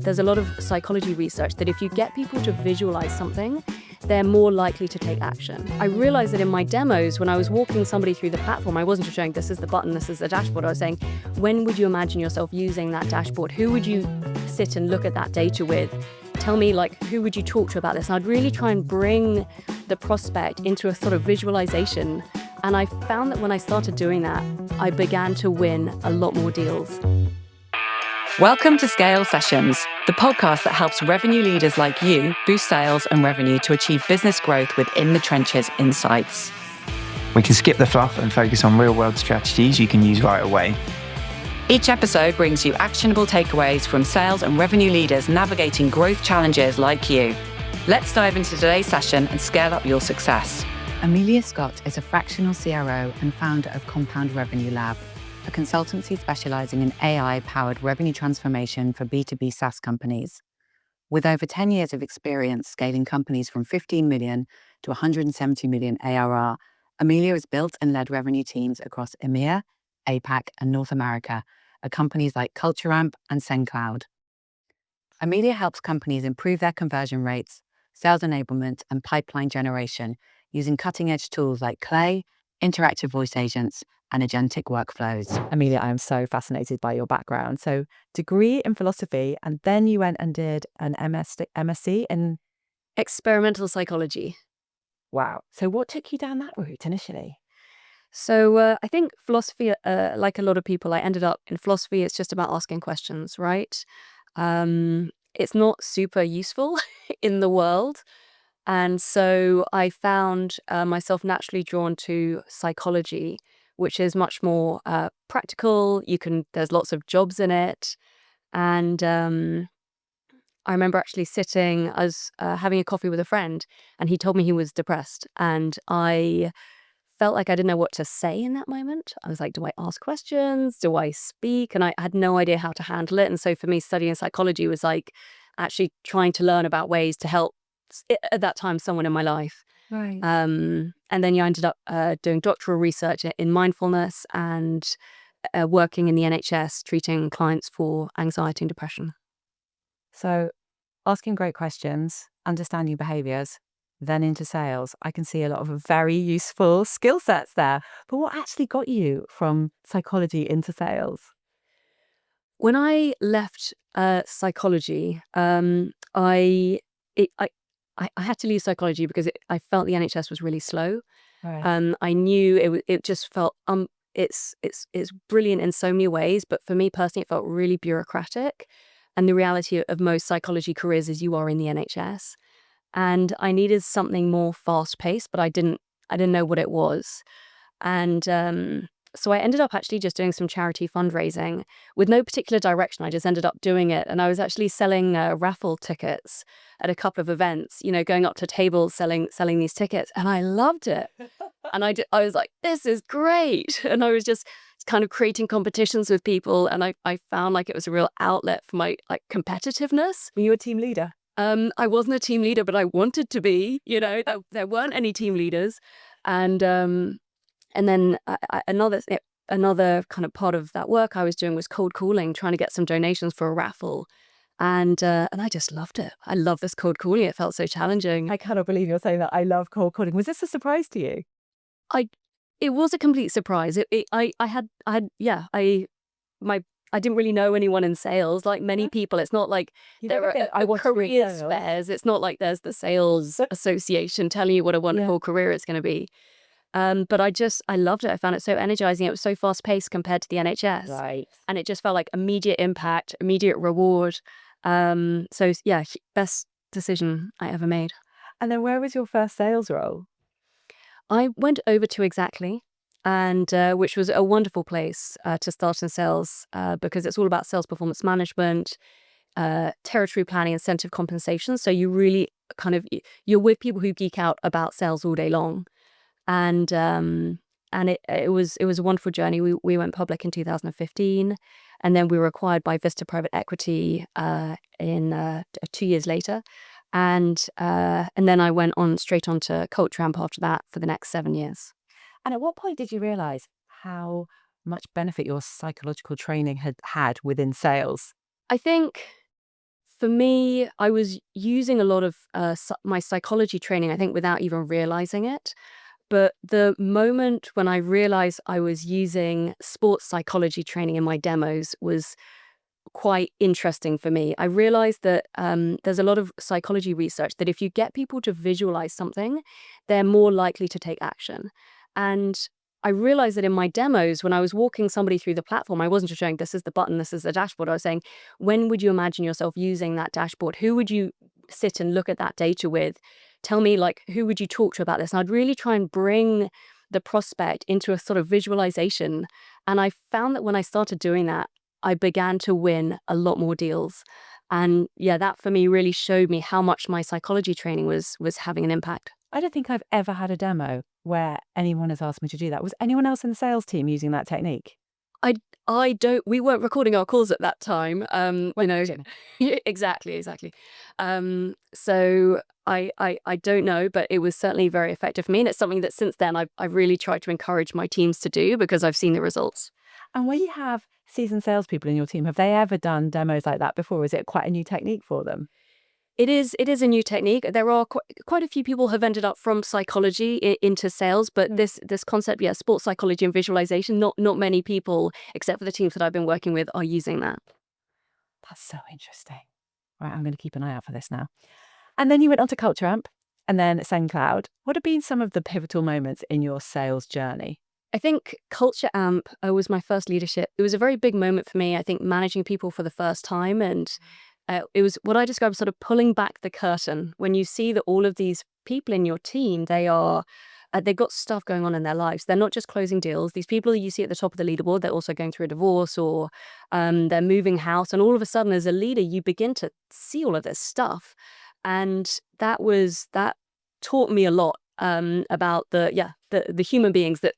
there's a lot of psychology research that if you get people to visualize something, they're more likely to take action. I realized that in my demos, when I was walking somebody through the platform, I wasn't just showing this is the button, this is the dashboard. I was saying, when would you imagine yourself using that dashboard? Who would you sit and look at that data with? Tell me, who would you talk to about this? And I'd really try and bring the prospect into a sort of visualization. And I found that when I started doing that, I began to win a lot more deals. Welcome to Scale Sessions, the podcast that helps revenue leaders like you boost sales and revenue to achieve business growth within the trenches insights. We can skip the fluff and focus on real-world strategies you can use right away. Each episode brings you actionable takeaways from sales and revenue leaders navigating growth challenges like you. Let's dive into today's session and scale up your success. Amelia Scott is a fractional CRO and founder of Compound Revenue Lab, a consultancy specializing in AI-powered revenue transformation for B2B SaaS companies. With over 10 years of experience scaling companies from 15 million to 170 million ARR, Amelia has built and led revenue teams across EMEA, APAC, and North America at companies like CultureAmp and SendCloud. Amelia helps companies improve their conversion rates, sales enablement, and pipeline generation using cutting-edge tools like Clay, interactive voice agents, and agentic workflows. Amelia, I am so fascinated by your background. So degree in philosophy, and then you went and did an MSc in... Experimental psychology. Wow. So what took you down that route initially? So I think philosophy, like a lot of people, I ended up in philosophy. It's just about asking questions, right? It's not super useful in the world. And so I found myself naturally drawn to psychology, which is much more practical. There's lots of jobs in it. And I remember actually I was having a coffee with a friend, and he told me he was depressed. And I felt like I didn't know what to say in that moment. I was like, do I ask questions? Do I speak? And I had no idea how to handle it. And so for me, studying psychology was like actually trying to learn about ways to help, at that time, someone in my life. Right. And then I ended up doing doctoral research in mindfulness and working in the NHS, treating clients for anxiety and depression. So asking great questions, understanding behaviors, then into sales. I can see a lot of very useful skill sets there. But what actually got you from psychology into sales? When I left psychology, I had to leave psychology because I felt the NHS was really slow. Right. I knew it just felt it's brilliant in so many ways, but for me personally, it felt really bureaucratic. And the reality of most psychology careers is you are in the NHS, and I needed something more fast paced, but I didn't know what it was, and so I ended up actually just doing some charity fundraising with no particular direction. I just ended up doing it. And I was actually selling raffle tickets at a couple of events, going up to tables, selling these tickets. And I loved it. And I was like, this is great. And I was just kind of creating competitions with people. And I found like it was a real outlet for my competitiveness. Were you a team leader? I wasn't a team leader, but I wanted to be. There weren't any team leaders. And then another kind of part of that work I was doing was cold calling, trying to get some donations for a raffle. And I just loved it. I love this cold calling. It felt so challenging. I cannot believe you're saying that. I love cold calling. Was this a surprise to you? It was a complete surprise. I didn't really know anyone in sales. Like many people, it's not like there are career fairs. It's not like there's the sales association telling you what a wonderful career it's going to be. But I loved it. I found it so energizing. It was so fast paced compared to the NHS. Right. And it just felt like immediate impact, immediate reward. So yeah, best decision I ever made. And then where was your first sales role? I went over to Exactly, and which was a wonderful place to start in sales because it's all about sales performance management, territory planning, incentive compensation. So you really you're with people who geek out about sales all day long. And it was a wonderful journey. We went public in 2015, and then we were acquired by Vista Private Equity in 2 years later, and then I went straight on to CultureAmp after that for the next 7 years. And at what point did you realize how much benefit your psychological training had within sales? I think For me, I was using a lot of my psychology training, I think, without even realizing it. But the moment when I realized I was using sports psychology training in my demos was quite interesting for me. I realized that there's a lot of psychology research that if you get people to visualize something, they're more likely to take action. And I realized that in my demos, when I was walking somebody through the platform, I wasn't just showing this is the button, this is the dashboard. I was saying, when would you imagine yourself using that dashboard? Who would you sit and look at that data with? Tell me, like, who would you talk to about this? And I'd really try and bring the prospect into a sort of visualization. And I found that when I started doing that, I began to win a lot more deals. And yeah, that for me really showed me how much my psychology training was having an impact. I don't think I've ever had a demo where anyone has asked me to do that. Was anyone else in the sales team using that technique? I I don't we weren't recording our calls at that time. Well, You know, you know, exactly. So I don't know, but it was certainly very effective for me. And it's something that since then I've really tried to encourage my teams to do because I've seen the results. And when you have seasoned salespeople in your team, have they ever done demos like that before? Is it quite a new technique for them? It is a new technique. There are quite a few people have ended up from psychology into sales, but this concept, yeah, sports psychology and visualization, not many people, except for the teams that I've been working with, are using that. That's so interesting. Right, I'm going to keep an eye out for this now. And then you went on to Culture Amp and then SendCloud. What have been some of the pivotal moments in your sales journey? I think Culture Amp was my first leadership. It was a very big moment for me, I think, managing people for the first time. And it was what I describe as sort of pulling back the curtain when you see that all of these people in your team, they've got stuff going on in their lives. They're not just closing deals. These people you see at the top of the leaderboard, they're also going through a divorce or they're moving house. And all of a sudden, as a leader, you begin to see all of this stuff. And that taught me a lot about the human beings that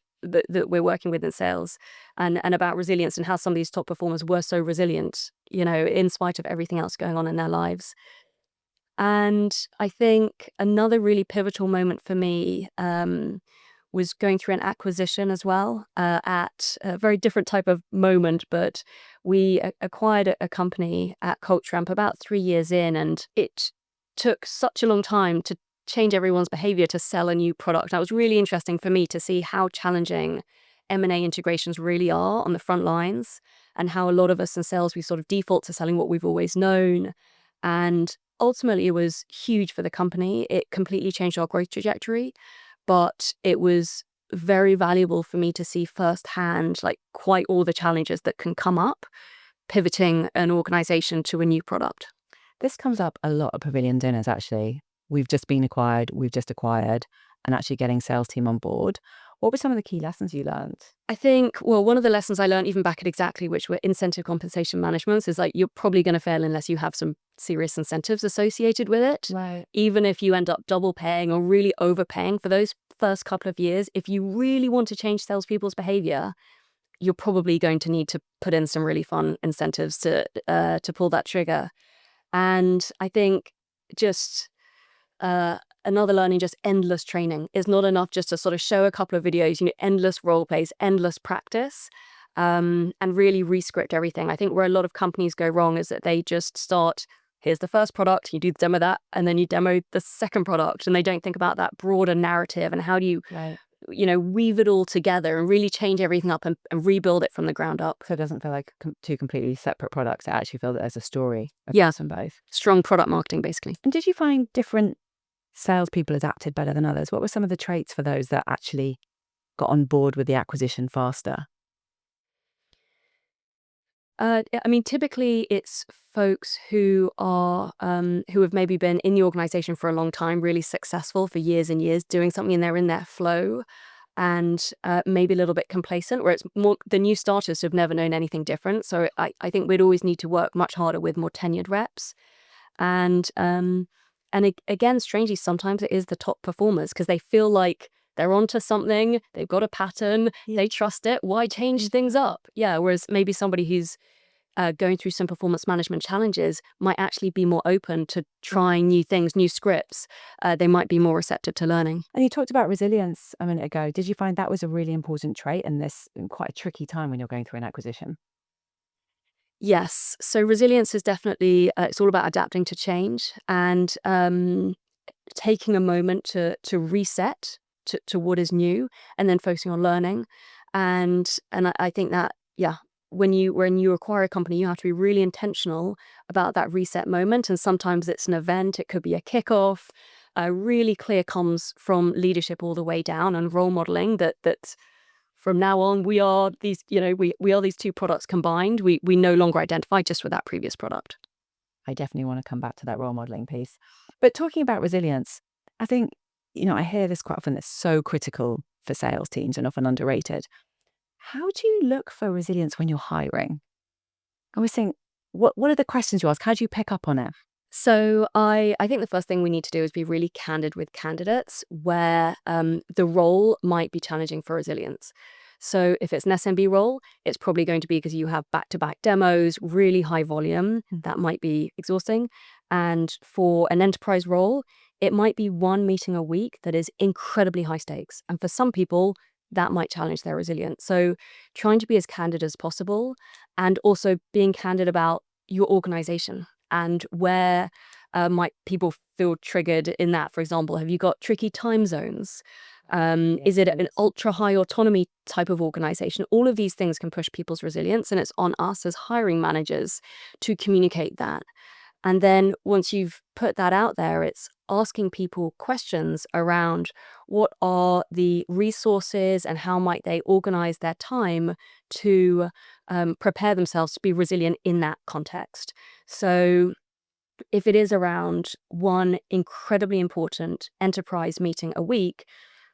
we're working with in sales and about resilience and how some of these top performers were so resilient, in spite of everything else going on in their lives. And I think another really pivotal moment for me was going through an acquisition as well, at a very different type of moment, but we acquired a company at Culture Amp about 3 years in, and it took such a long time to change everyone's behavior to sell a new product. That was really interesting for me to see how challenging M&A integrations really are on the front lines and how a lot of us in sales, we sort of default to selling what we've always known. And ultimately, it was huge for the company. It completely changed our growth trajectory, but it was very valuable for me to see firsthand, like, quite all the challenges that can come up pivoting an organization to a new product. This comes up a lot at Pavilion dinners, actually. We've just been acquired, we've just acquired, and actually getting sales team on board. What were some of the key lessons you learned? I think, well, one of the lessons I learned even back at Exactly, which were incentive compensation management, is like you're probably going to fail unless you have some serious incentives associated with it. Right. Even if you end up double paying or really overpaying for those first couple of years, if you really want to change salespeople's behavior, you're probably going to need to put in some really fun incentives to pull that trigger. And I think just another learning, just endless training is not enough just to sort of show a couple of videos, endless role plays, endless practice, and really rescript everything. I think where a lot of companies go wrong is that they just start, here's the first product, you do the demo of that, and then you demo the second product, and they don't think about that broader narrative and how do you, Right. weave it all together and really change everything up and rebuild it from the ground up. So it doesn't feel like two completely separate products. I actually feel that there's a story Yeah. across them both. Strong product marketing, basically. And did you find different salespeople adapted better than others? What were some of the traits for those that actually got on board with the acquisition faster? I mean, typically it's folks who have maybe been in the organization for a long time, really successful for years and years, doing something and they're in their flow, and maybe a little bit complacent, where it's more the new starters who've never known anything different. So I think we'd always need to work much harder with more tenured reps. And again, strangely, sometimes it is the top performers because they feel like they're onto something, they've got a pattern, they trust it. Why change things up? Yeah, whereas maybe somebody who's going through some performance management challenges might actually be more open to trying new things, new scripts. They might be more receptive to learning. And you talked about resilience a minute ago. Did you find that was a really important trait in this quite a tricky time when you're going through an acquisition? Yes. So resilience is definitely, it's all about adapting to change and taking a moment to reset to what is new and then focusing on learning. And I think that, yeah, when you acquire a company, you have to be really intentional about that reset moment. And sometimes it's an event, it could be a kickoff, really clear comms from leadership all the way down and role modeling that from now on, we are these, we are these two products combined. We no longer identify just with that previous product. I definitely want to come back to that role modeling piece. But talking about resilience, I think, I hear this quite often. That's so critical for sales teams and often underrated. How do you look for resilience when you're hiring? I was saying, what are the questions you ask? How do you pick up on it? So I think the first thing we need to do is be really candid with candidates where the role might be challenging for resilience. So if it's an SMB role, it's probably going to be because you have back-to-back demos, really high volume. That might be exhausting. And for an enterprise role, it might be one meeting a week that is incredibly high stakes. And for some people, that might challenge their resilience. So trying to be as candid as possible and also being candid about your organization and where might people feel triggered in that. For example, have you got tricky time zones? Is it an ultra high autonomy type of organization? All of these things can push people's resilience, and it's on us as hiring managers to communicate that. And then once you've put that out there, it's asking people questions around what are the resources and how might they organize their time to prepare themselves to be resilient in that context. So if it is around one incredibly important enterprise meeting a week,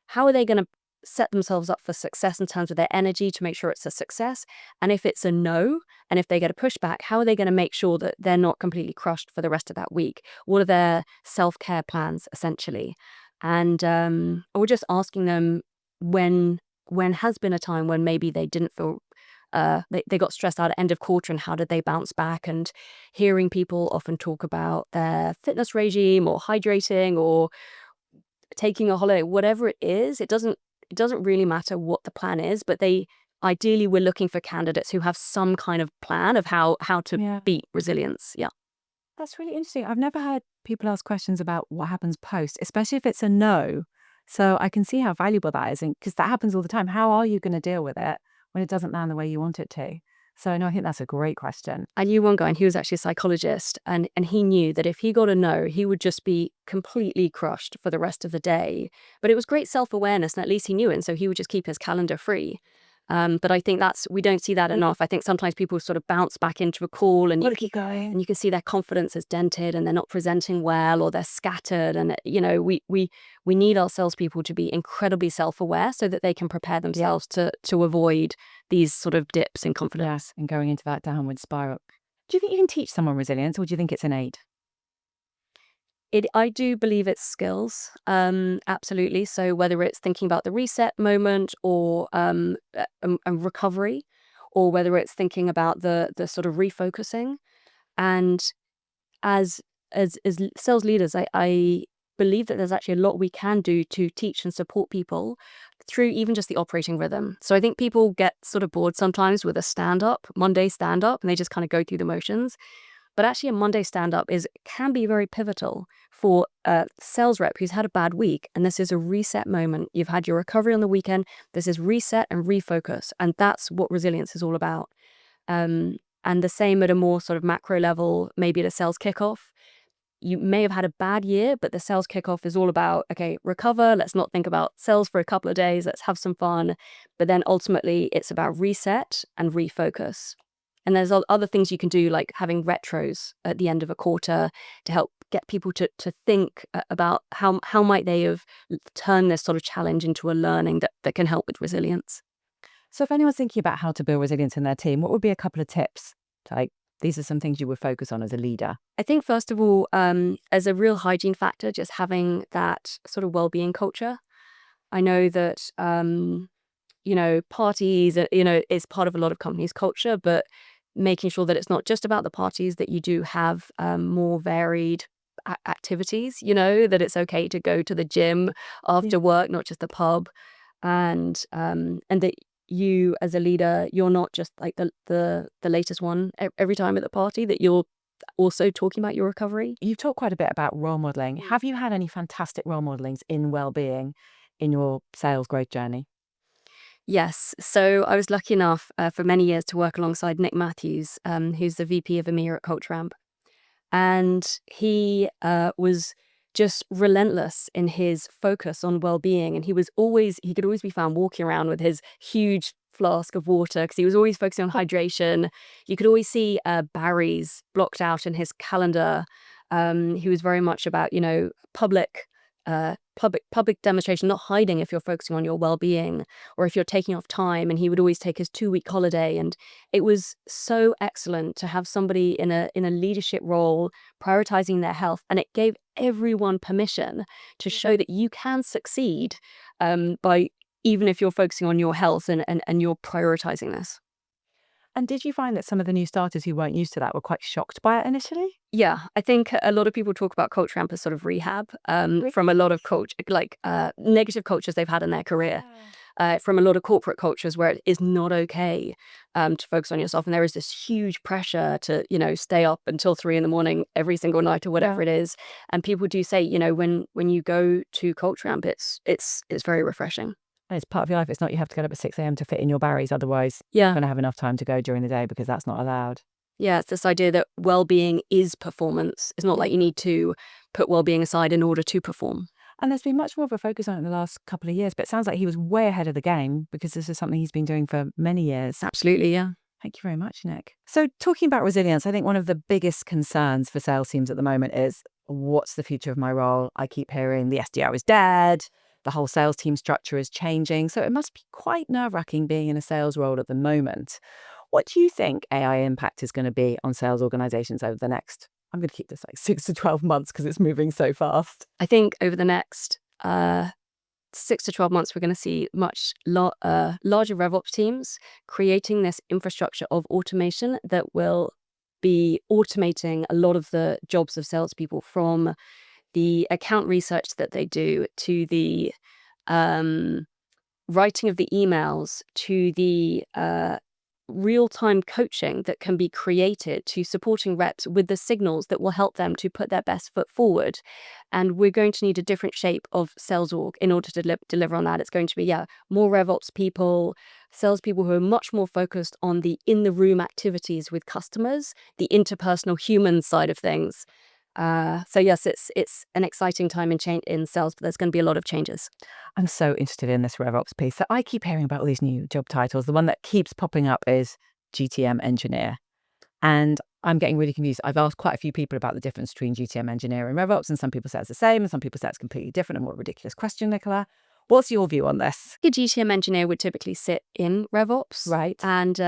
how are they going to set themselves up for success in terms of their energy to make sure it's a success? And if it's a no, and if they get a pushback, how are they going to make sure that they're not completely crushed for the rest of that week? What are their self-care plans, essentially? And we're just asking them when has been a time when maybe they didn't feel they got stressed out at end of quarter, and how did they bounce back? And hearing people often talk about their fitness regime or hydrating or taking a holiday, whatever it doesn't really matter what the plan is, but they ideally we're looking for candidates who have some kind of plan of how to Yeah. beat resilience. Yeah. That's really interesting. I've never heard people ask questions about what happens post, especially if it's a no. So I can see how valuable that is, because that happens all the time. How are you going to deal with it when it doesn't land the way you want it to? So no, I think that's a great question. I knew one guy, and he was actually a psychologist, and he knew that if he got a no, he would just be completely crushed for the rest of the day. But it was great self-awareness, and at least he knew it, and so he would just keep his calendar free. But I think we don't see that enough. I think sometimes people sort of bounce back into a call, and Keep going. you can see their confidence is dented, and they're not presenting well, or they're scattered. And we need our salespeople to be incredibly self-aware so that they can prepare themselves to avoid these sort of dips in confidence. Yes, and going into that downward spiral. Do you think you can teach someone resilience, or do you think it's innate? I do believe it's skills, absolutely. So whether it's thinking about the reset moment or recovery, or whether it's thinking about the sort of refocusing, and as sales leaders, I believe that there's actually a lot we can do to teach and support people through even just the operating rhythm. So I think people get sort of bored sometimes with a Monday stand up, and they just kind of go through the motions. But actually, a Monday stand-up can be very pivotal for a sales rep who's had a bad week, and this is a reset moment. You've had your recovery on the weekend. This is reset and refocus, and that's what resilience is all about. And the same at a more sort of macro level, maybe at a sales kickoff. You may have had a bad year, but the sales kickoff is all about, okay, recover. Let's not think about sales for a couple of days. Let's have some fun. But then ultimately, it's about reset and refocus. And there's other things you can do, like having retros at the end of a quarter to help get people to think about how might they have turned this sort of challenge into a learning that can help with resilience. So if anyone's thinking about how to build resilience in their team, what would be a couple of tips? Like, these are some things you would focus on as a leader. I think, first of all, as a real hygiene factor, just having that sort of well-being culture. I know that parties, is part of a lot of companies' culture, but making sure that it's not just about the parties, that you do have more varied activities, that it's okay to go to the gym after work, not just the pub, and that you as a leader, you're not just like the latest one every time at the party, that you're also talking about your recovery. You've talked quite a bit about role modeling. Have you had any fantastic role modelings in well-being in your sales growth journey? Yes. So I was lucky enough for many years to work alongside Nick Matthews, who's the VP of EMEA at Culture Amp. And he was just relentless in his focus on well-being. And he could always be found walking around with his huge flask of water because he was always focusing on hydration. You could always see Barry's blocked out in his calendar. He was very much about, public demonstration, not hiding if you're focusing on your well-being or if you're taking off time. And he would always take his 2-week holiday. And it was so excellent to have somebody in a leadership role prioritizing their health. And it gave everyone permission to show that you can succeed by even if you're focusing on your health and you're prioritizing this. And did you find that some of the new starters who weren't used to that were quite shocked by it initially? Yeah, I think a lot of people talk about culture amp as sort of rehab from a lot of negative cultures they've had in their career. From a lot of corporate cultures where it is not okay to focus on yourself. And there is this huge pressure to, stay up until 3 a.m. every single night or whatever it is. And people do say, when you go to Culture Amp, it's very refreshing. And it's part of your life. It's not you have to get up at 6 a.m. to fit in your Barry's. Otherwise, Yeah. you're going to have enough time to go during the day because that's not allowed. Yeah, it's this idea that well-being is performance. It's not like you need to put well-being aside in order to perform. And there's been much more of a focus on it in the last couple of years, but it sounds like he was way ahead of the game because this is something he's been doing for many years. Absolutely, yeah. Thank you very much, Nick. So talking about resilience, I think one of the biggest concerns for sales teams at the moment is, what's the future of my role? I keep hearing the SDR is dead, the whole sales team structure is changing. So it must be quite nerve-wracking being in a sales role at the moment. What do you think AI impact is going to be on sales organizations over the next, I'm going to keep this like 6 to 12 months because it's moving so fast. I think over the next 6 to 12 months, we're going to see much larger RevOps teams creating this infrastructure of automation that will be automating a lot of the jobs of salespeople, from the account research that they do to the writing of the emails to the real-time coaching that can be created to supporting reps with the signals that will help them to put their best foot forward. And we're going to need a different shape of sales org in order to deliver on that. It's going to be, more RevOps people, salespeople who are much more focused on the in-the-room activities with customers, the interpersonal human side of things. So yes, it's an exciting time in sales, but there's going to be a lot of changes. I'm so interested in this RevOps piece. So I keep hearing about all these new job titles. The one that keeps popping up is GTM engineer. And I'm getting really confused. I've asked quite a few people about the difference between GTM engineer and RevOps, and some people say it's the same, and some people say it's completely different. And what a ridiculous question, Nicola. What's your view on this? A GTM engineer would typically sit in RevOps. Right. And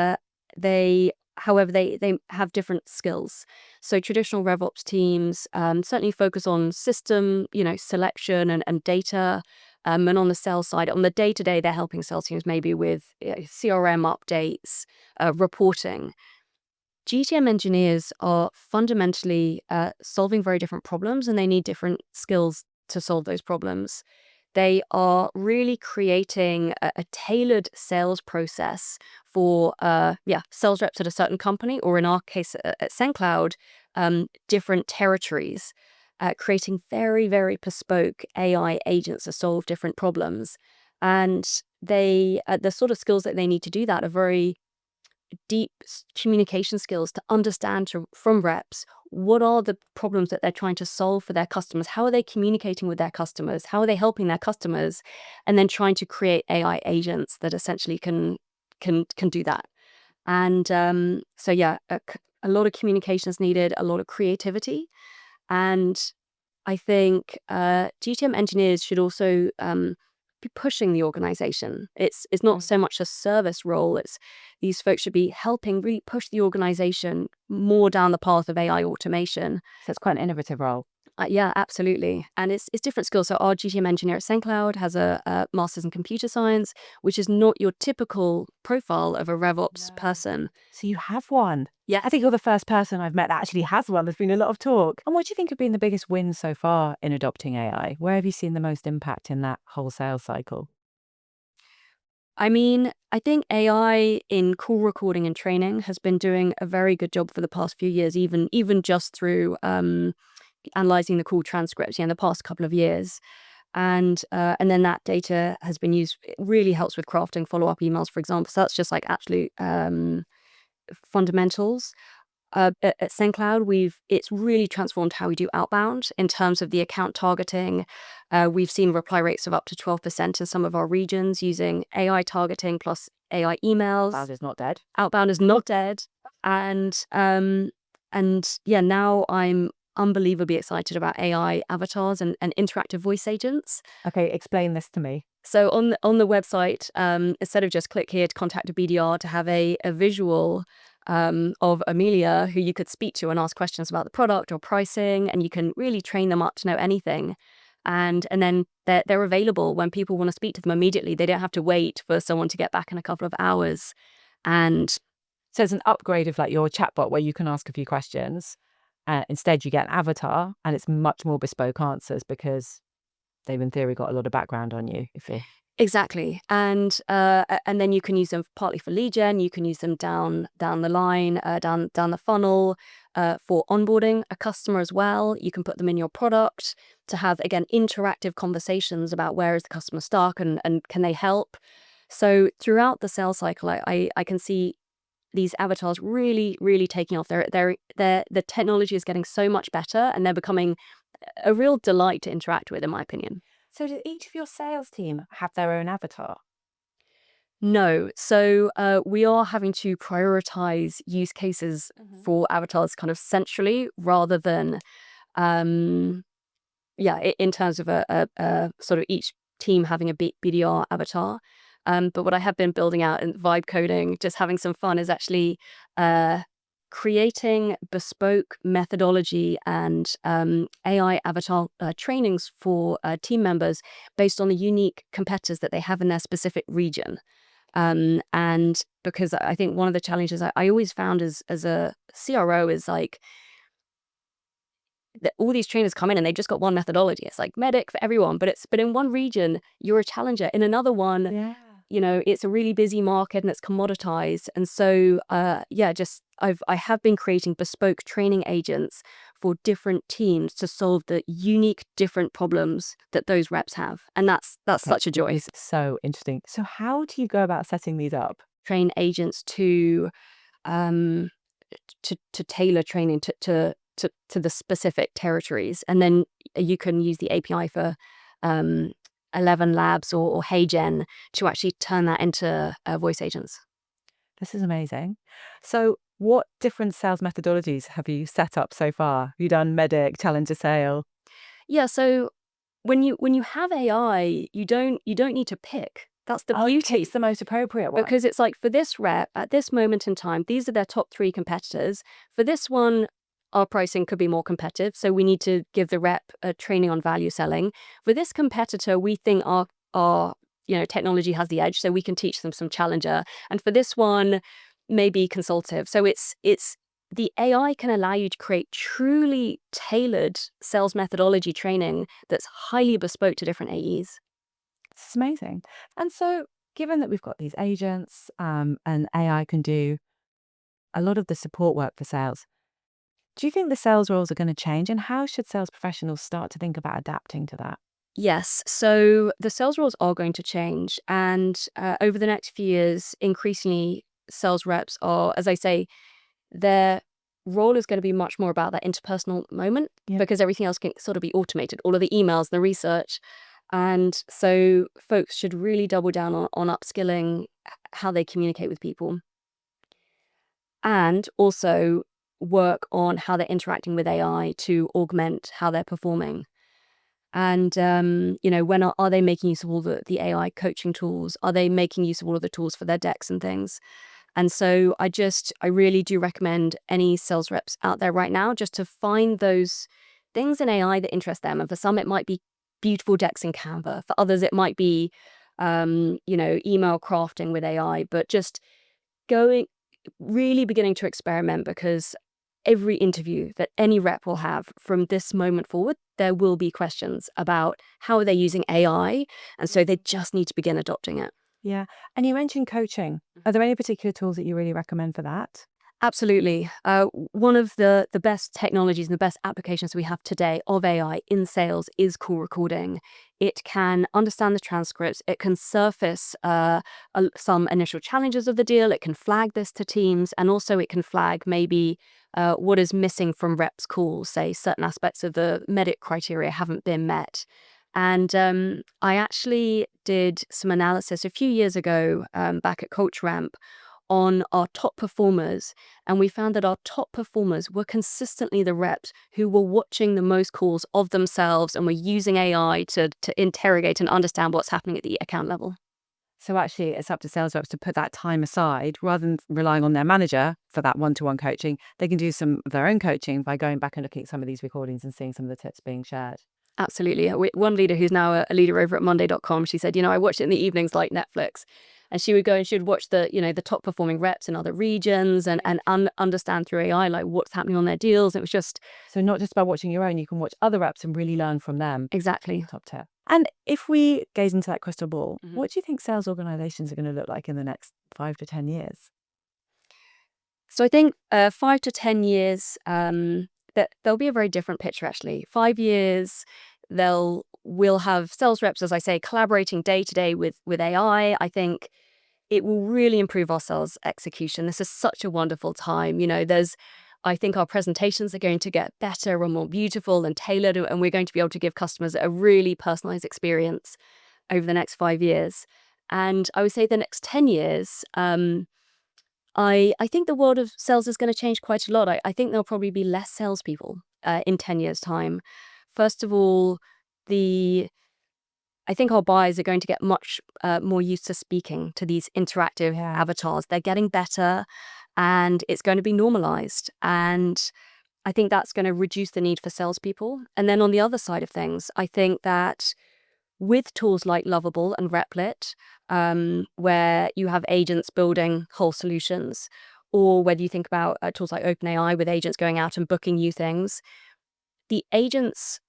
however, they have different skills. So traditional RevOps teams certainly focus on system, selection and data. And on the sales side, on the day-to-day, they're helping sales teams maybe with CRM updates, reporting. GTM engineers are fundamentally solving very different problems, and they need different skills to solve those problems. They are really creating a tailored sales process for sales reps at a certain company, or in our case at SendCloud, different territories, creating very, very bespoke AI agents to solve different problems. And the sort of skills that they need to do that are very deep communication skills to understand from reps what are the problems that they're trying to solve for their customers, how are they communicating with their customers, how are they helping their customers, and then trying to create AI agents that essentially can do that. And a lot of communication is needed, a lot of creativity. And I think GTM engineers should also be pushing the organization. It's not so much a service role. It's these folks should be helping really push the organization more down the path of AI automation. So it's quite an innovative role. Yeah, absolutely. And it's different skills. So our GTM engineer at SendCloud has a master's in computer science, which is not your typical profile of a RevOps person. So you have one. Yeah. I think you're the first person I've met that actually has one. There's been a lot of talk. And what do you think have been the biggest wins so far in adopting AI? Where have you seen the most impact in that whole sales cycle? I mean, I think AI in call recording and training has been doing a very good job for the past few years, even just through analyzing the call transcripts, in the past couple of years. And then that data has been used. It really helps with crafting follow-up emails, for example. So that's just like absolute fundamentals. At SendCloud, it's really transformed how we do outbound in terms of the account targeting. We've seen reply rates of up to 12% in some of our regions using AI targeting plus AI emails. Outbound is not dead. Outbound is not dead. And yeah, now I'm unbelievably excited about AI avatars and interactive voice agents. Okay, explain this to me. So on the website, instead of just click here to contact a BDR, to have a visual of Amelia who you could speak to and ask questions about the product or pricing, and you can really train them up to know anything. And then they're available when people want to speak to them immediately. They don't have to wait for someone to get back in a couple of hours. And So it's an upgrade of like your chatbot where you can ask a few questions. Instead, you get an avatar, and it's much more bespoke answers because they've in theory got a lot of background on you. exactly. And then you can use them partly for lead gen. You can use them down the line, down the funnel, for onboarding a customer as well. You can put them in your product to have, again, interactive conversations about where is the customer stuck and can they help. So throughout the sales cycle, I can see these avatars really, really taking off. The technology is getting so much better, and they're becoming a real delight to interact with, in my opinion. So does each of your sales team have their own avatar? No. So we are having to prioritize use cases for avatars kind of centrally rather than, in terms of a sort of each team having a BDR avatar. But what I have been building out in vibe coding, just having some fun, is actually creating bespoke methodology and AI avatar trainings for team members based on the unique competitors that they have in their specific region. And because I think one of the challenges I always found as a CRO is like that all these trainers come in and they've just got one methodology. It's like medic for everyone, but in one region you're a challenger. In another one, Yeah. it's a really busy market and it's commoditized. And so I have been creating bespoke training agents for different teams to solve the unique different problems that those reps have. And that's such a joy. It's so interesting. So how do you go about setting these up? Train agents to tailor training to the specific territories, and then you can use the API for 11 Labs or HeyGen to actually turn that into voice agents. This is amazing. So what different sales methodologies have you set up so far? Have you done medic, challenger sale? Yeah, so when you have AI, you don't need to pick. That's the beauty. It's the most appropriate one. Because it's like, for this rep, at this moment in time, these are their top 3 competitors. For this one, our pricing could be more competitive, so we need to give the rep a training on value selling. For this competitor, we think our technology has the edge, so we can teach them some challenger. And for this one, maybe consultative. So it's the AI can allow you to create truly tailored sales methodology training that's highly bespoke to different AEs. It's amazing. And so given that we've got these agents, and AI can do a lot of the support work for sales, do you think the sales roles are going to change, and how should sales professionals start to think about adapting to that? Yes, so the sales roles are going to change, and over the next few years, increasingly, sales reps are, as I say, their role is going to be much more about that interpersonal moment, because everything else can sort of be automated, all of the emails, the research. And so folks should really double down on upskilling how they communicate with people, and also work on how they're interacting with AI to augment how they're performing. And when are they making use of all the AI coaching tools? Are they making use of all of the tools for their decks and things? And so I really do recommend any sales reps out there right now just to find those things in AI that interest them. And for some, it might be beautiful decks in Canva. For others, it might be email crafting with AI. But just really beginning to experiment, because every interview that any rep will have from this moment forward, there will be questions about how are they using AI, and so they just need to begin adopting it. Yeah. And you mentioned coaching. Are there any particular tools that you really recommend for that? Absolutely. One of the best technologies and the best applications we have today of AI in sales is call recording. It can understand the transcripts. It can surface some initial challenges of the deal. It can flag this to teams, and also it can flag maybe what is missing from reps' calls. Say certain aspects of the MEDIC criteria haven't been met. And I actually did some analysis a few years ago back at CoachRamp on our top performers, and we found that our top performers were consistently the reps who were watching the most calls of themselves and were using AI to interrogate and understand what's happening at the account level. So actually, it's up to sales reps to put that time aside rather than relying on their manager for that one-to-one coaching. They can do some of their own coaching by going back and looking at some of these recordings and seeing some of the tips being shared. Absolutely. One leader who's now a leader over at Monday.com, she said, I watch it in the evenings like Netflix. And she would go and she would watch the top performing reps in other regions and understand through AI like what's happening on their deals. It was just So not just by watching your own, you can watch other reps and really learn from them. exactly. Top tip. And if we gaze into that crystal ball, Mhm. what do you think sales organizations are going to look like in the next 5 to 10 years? So I think 5 to 10 years, that there'll be a very different picture actually. 5 years, we'll have sales reps, as I say, collaborating day to day with AI. I think it will really improve our sales execution. This is such a wonderful time. I think our presentations are going to get better and more beautiful and tailored, and we're going to be able to give customers a really personalized experience over the next 5 years. And I would say the next 10 years, I think the world of sales is going to change quite a lot. I think there'll probably be less salespeople in 10 years' time. First of all, I think our buyers are going to get much more used to speaking to these interactive Yeah. avatars. They're getting better, and it's going to be normalized. And I think that's going to reduce the need for salespeople. And then on the other side of things, I think that with tools like Lovable and Replit, where you have agents building whole solutions, or whether you think about tools like OpenAI with agents going out and booking you things, the agents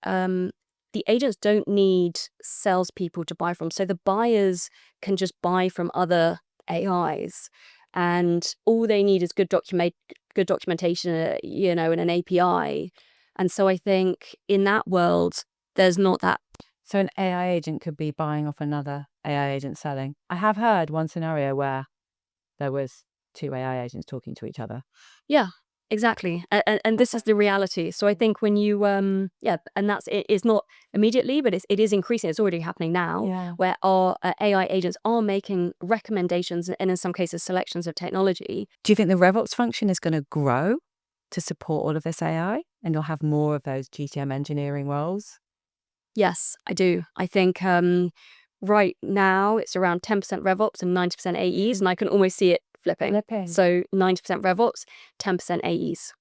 the agents don't need salespeople to buy from. So the buyers can just buy from other AIs, and all they need is good documentation, and an API. And so I think in that world, there's not that. So an AI agent could be buying off another AI agent selling. I have heard one scenario where there was 2 AI agents talking to each other. Yeah, exactly. And this is the reality. So I think when you, and it's not immediately, but it is increasing. It's already happening now, Yeah. where our AI agents are making recommendations and in some cases selections of technology. Do you think the RevOps function is going to grow to support all of this AI and you'll have more of those GTM engineering roles? Yes, I do. I think right now it's around 10% RevOps and 90% AEs, and I can almost see it flipping. So 90% RevOps, 10% AEs.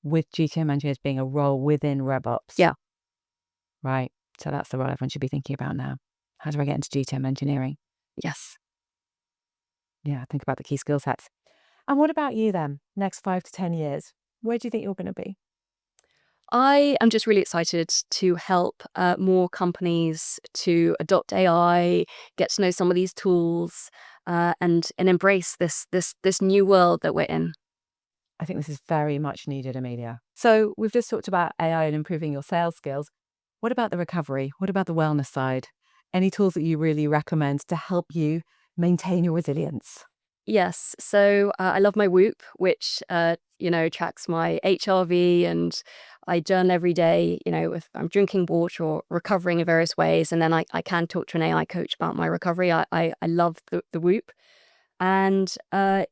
With GTM engineers being a role within RevOps. Yeah. Right. So that's the role everyone should be thinking about now. How do I get into GTM engineering? Yes. Yeah, think about the key skill sets. And what about you then? Next 5 to 10 years, where do you think you're going to be? I am just really excited to help more companies to adopt AI, get to know some of these tools, and embrace this new world that we're in. I think this is very much needed, Amelia. So we've just talked about AI and improving your sales skills. What about the recovery? What about the wellness side? Any tools that you really recommend to help you maintain your resilience? Yes. So I love my Whoop, which tracks my HRV, and I journal every day. If I'm drinking water or recovering in various ways, and then I can talk to an AI coach about my recovery. I love the Whoop. And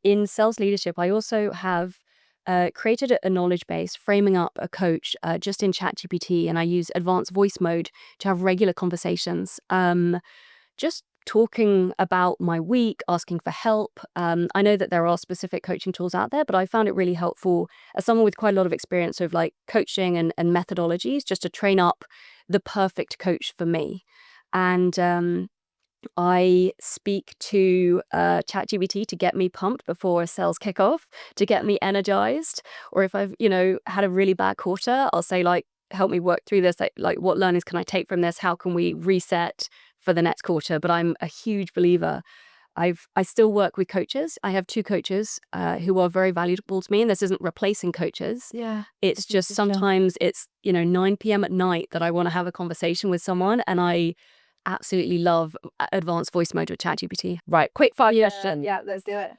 in sales leadership, I also have created a knowledge base, framing up a coach just in ChatGPT, and I use advanced voice mode to have regular conversations. Just talking about my week, asking for help. I know that there are specific coaching tools out there, but I found it really helpful as someone with quite a lot of experience of like coaching and methodologies, just to train up the perfect coach for me. And I speak to ChatGPT to get me pumped before a sales kickoff, to get me energized. Or if I've, had a really bad quarter, I'll say like, help me work through this. Like what learnings can I take from this? How can we reset for the next quarter, but I'm a huge believer. I still work with coaches. I have 2 coaches who are very valuable to me, and this isn't replacing coaches. Yeah. It's just sometimes it's 9 p.m. at night that I want to have a conversation with someone, and I absolutely love advanced voice mode with ChatGPT. Right. Quick fire question. Yeah, let's do it.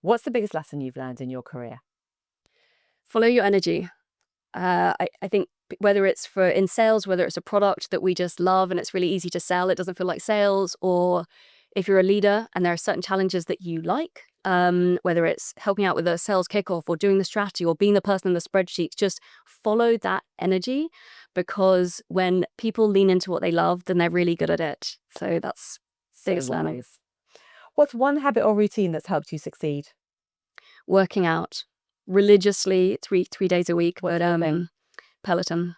What's the biggest lesson you've learned in your career? Follow your energy. I think whether it's in sales, whether it's a product that we just love and it's really easy to sell, it doesn't feel like sales, or if you're a leader and there are certain challenges that you like, whether it's helping out with a sales kickoff or doing the strategy or being the person in the spreadsheets, just follow that energy, because when people lean into what they love, then they're really good at it. So that's biggest learning. wise. What's one habit or routine that's helped you succeed? Working out religiously three days a week, What's but your thing? Peloton.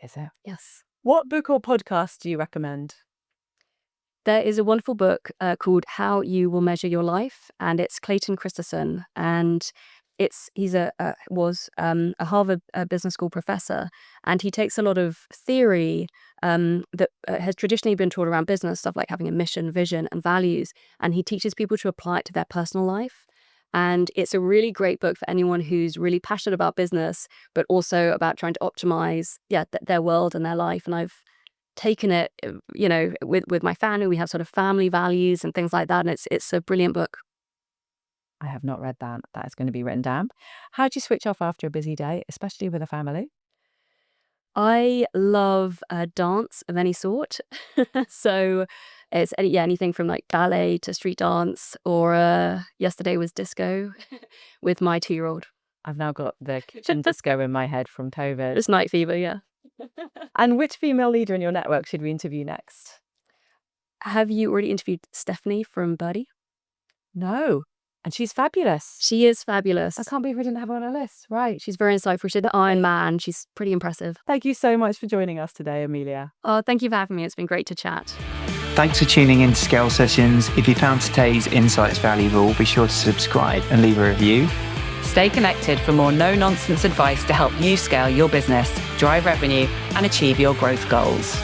Is it? Yes. What book or podcast do you recommend? There is a wonderful book called How You Will Measure Your Life, and it's Clayton Christensen, and he's was a Harvard Business School professor, and he takes a lot of theory that has traditionally been taught around business, stuff like having a mission, vision, and values, and he teaches people to apply it to their personal life. And it's a really great book for anyone who's really passionate about business, but also about trying to optimize their world and their life. And I've taken it, with my family. We have sort of family values and things like that, and it's a brilliant book. I have not read that. That is going to be written down. How do you switch off after a busy day, especially with a family? I love dance of any sort. So it's anything from like ballet to street dance, or yesterday was disco with my 2-year-old. I've now got the kitchen disco in my head from COVID. It's night fever, yeah. And which female leader in your network should we interview next? Have you already interviewed Stephanie from Birdie? No. And she's fabulous. She is fabulous. I can't believe we didn't have her on our list. Right. She's very insightful. She did the Iron Man. She's pretty impressive. Thank you so much for joining us today, Amelia. Oh, thank you for having me. It's been great to chat. Thanks for tuning in to Scale Sessions. If you found today's insights valuable, be sure to subscribe and leave a review. Stay connected for more no-nonsense advice to help you scale your business, drive revenue, and achieve your growth goals.